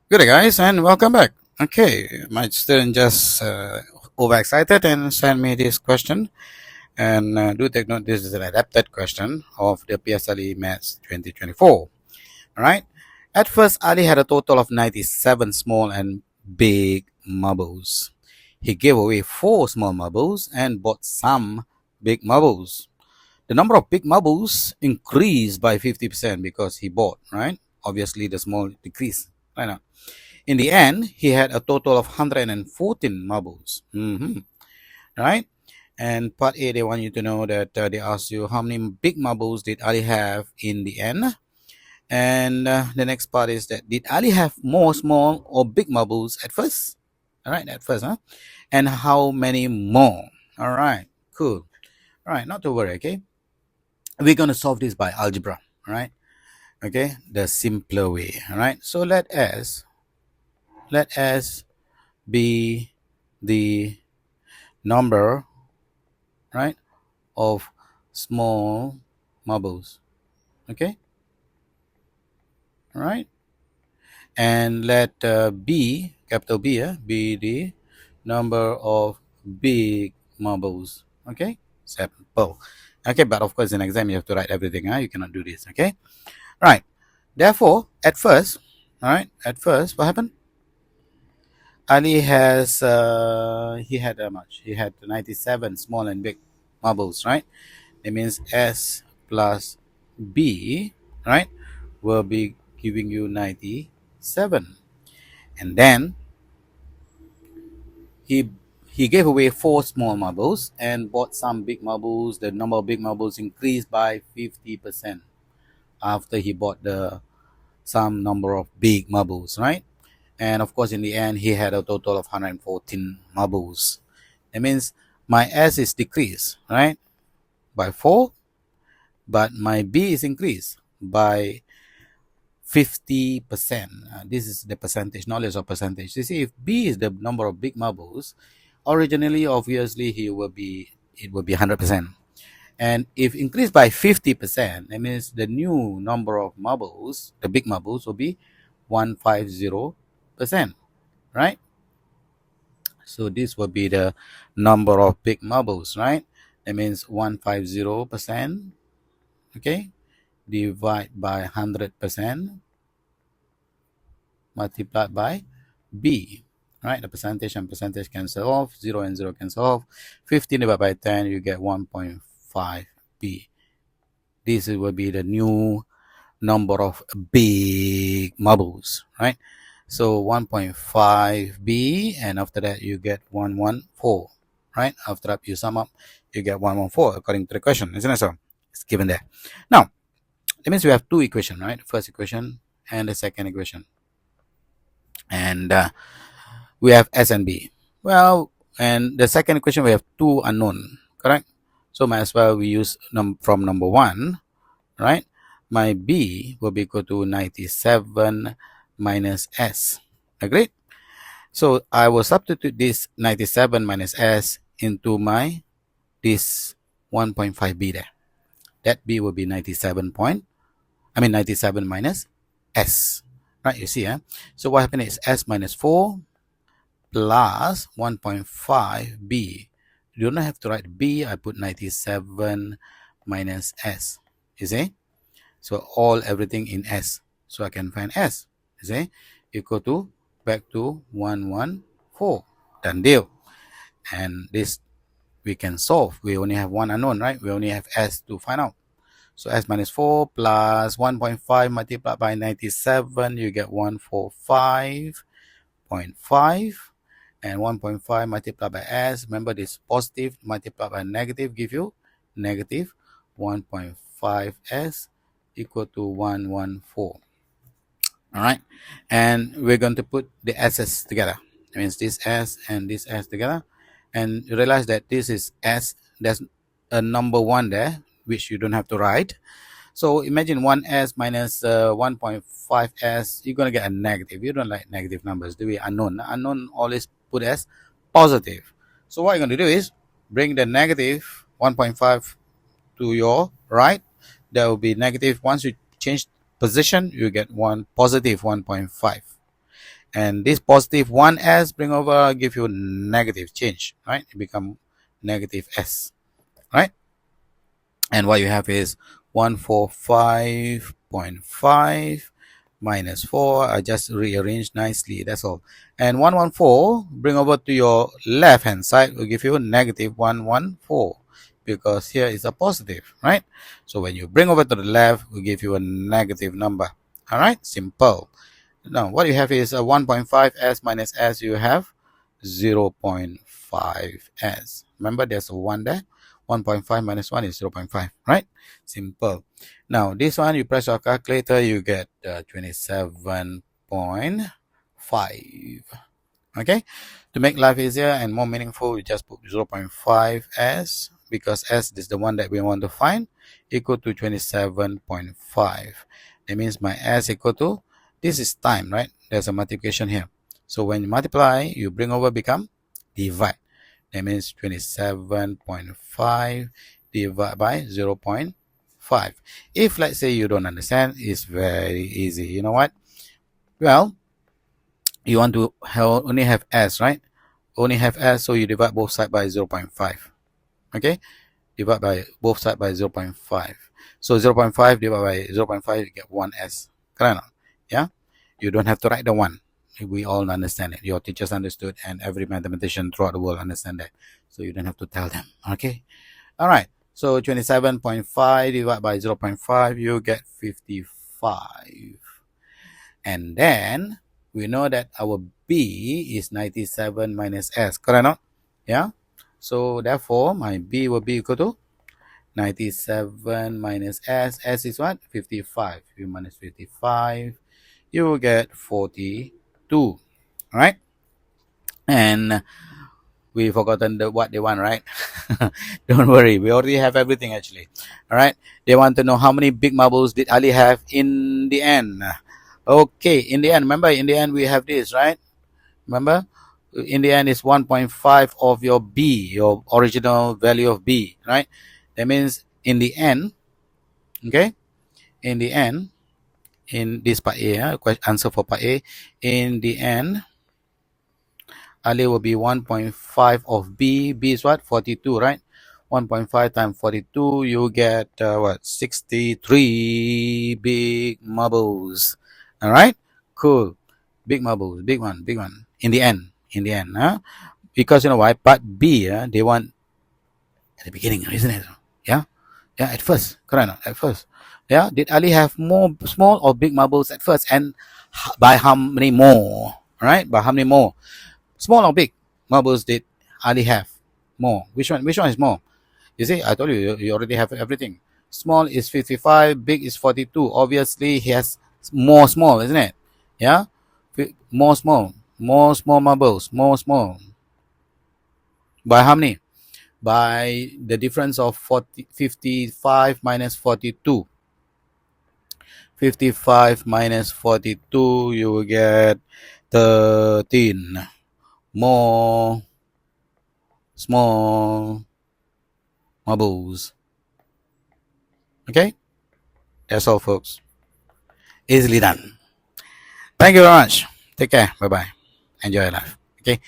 Good day, guys, and welcome back. Okay, my student just overexcited and sent me this question. And do take note, this is an adapted question of the PSLE Math 2024. All right. At first, Ali had a total of 97 small and big marbles. He gave away 4 small marbles and bought some big marbles. The number of big marbles increased by 50% because he bought, right? Obviously, the small decreased. Right now. In the end, he had a total of 114 marbles. Right? And part A, they want you to know that they ask you how many big marbles did Ali have in the end. And the next part is that did Ali have more small or big marbles at first? All right, at first, huh? And how many more? All right, cool. All right, not to worry, okay? We're going to solve this by algebra, all right? Okay, the simpler way, all right? So let S be the number, right, of small marbles. Okay, all right, and let B, capital B, be the number of big marbles. Okay, simple. Okay, but of course in exam you have to write everything. You cannot do this. Okay, right. Therefore, at first, all right, at first, what happened? Ali has he had how much? He had 97 small and big marbles, right? It means S plus B, right, will be giving you 97. And then he he gave away 4 small marbles and bought some big marbles. The number of big marbles increased by 50% after he bought the some number of big marbles, right? And of course, in the end, he had a total of 114 marbles. That means my S is decreased, right, by 4, but my B is increased by 50%. This is the percentage, knowledge of percentage. You see, if B is the number of big marbles, originally, obviously, it will be 100%. And if increased by 50%, that means the new number of marbles, the big marbles, will be 150%, right? So this will be the number of big marbles, right? That means 150%, okay, divide by 100%, multiplied by B, right? The percentage and percentage cancel off, 0 and 0 cancel off. 15 divided by 10, you get 1.5 B. This will be the new number of big marbles, right? So 1.5 B, and after that you get 114, right? After that you sum up, you get 114 according to the question, isn't it so? It's given there. Now, that means we have 2 equations, right? First equation and the second equation. And we have S and B. Well, and the second equation we have 2 unknown, correct? So might as well we use from number 1, right? My B will be equal to 97 minus S. Agreed? So I will substitute this 97 minus S into my this 1.5B there. That B will be 97 minus S. Right, you see, so what happened is S minus 4 plus 1.5B. You don't have to write B, I put 97 minus S. You see? So everything in S. So I can find S. You see? Equal to back to 114. Done deal. And this we can solve. We only have one unknown, right? We only have S to find out. So S minus 4 plus 1.5 multiplied by 97, you get 145.5. And 1.5 multiplied by S, remember this positive multiplied by negative give you negative 1.5S equal to 114. All right, and we're going to put the S's together. That means this S and this S together, and you realize that this is S. There's a number 1 there, which you don't have to write. So imagine 1S minus 1.5S, you're going to get a negative. You don't like negative numbers, do we? Unknown always put as positive. So what you're going to do is bring the negative 1.5 to your right. That will be negative. Once you change position, you get positive 1.5. And this positive 1s bring over, give you negative change, right? It become negative s, right? And what you have is 145.5 minus 4. I just rearrange nicely, that's all. And 114 bring over to your left hand side will give you negative 114, because here is a positive, right? So when you bring over to the left will give you a negative number. All right, simple. Now what you have is a 1.5s minus s, you have 0.5s. Remember there's a 1 there. 1.5 minus 1 is 0.5, right? Simple. Now this one, you press your calculator, you get 27.5. Okay, to make life easier and more meaningful, we just put 0.5 s, because s is the one that we want to find, equal to 27.5. That means my s equal to, this is time, right? There's a multiplication here. So when you multiply, you bring over, become divide. That means 27.5 divided by 0.5. If let's say you don't understand, it's very easy. You know what? Well, you want to only have s, right? Only have s, so you divide both sides by 0.5. Okay, divide by both sides by 0.5. So 0.5 divided by 0.5, you get 1s. Correct? Yeah, you don't have to write the 1. We all understand it. Your teachers understood, and every mathematician throughout the world understand that. So you don't have to tell them. Okay, all right. So 27.5 divided by 0.5, you get 55. And then we know that our b is 97 minus s, correct or not? Yeah, so therefore my b will be equal to 97 minus s. S is what? 55. You minus 55, you will get 42. All right, and we forgotten what they want, right? Don't worry, we already have everything actually. All right, they want to know how many big marbles did Ali have in the end. Okay, in the end, remember, in the end we have this, right? Remember, in the end is 1.5 of your b, your original value of b, right? That means in the end, okay, in the end, in this part A, answer for part A, in the end, Ali will be 1.5 of b. B is what? 42, right? 1.5 times 42, you get what? 63 big marbles. All right, cool. Big marbles, big one, big one. In the end, huh? Because you know why? Part B, they want at the beginning, isn't it? Yeah, yeah. At first, correct? At first, yeah. Did Ali have more small or big marbles at first, and by how many more? Right? By how many more? Small or big marbles did Ali have more? Which one? Which one is more? You see, I told you, you already have everything. Small is 55, big is 42. Obviously, he has more small, isn't it? Yeah, more small marbles, more small. By how many? By the difference of 55 minus 42. 55 minus 42, you will get 13 more small marbles. Okay, that's all, folks. Easily done. Thank you very much. Take care. Bye bye. Enjoy your life. Okay.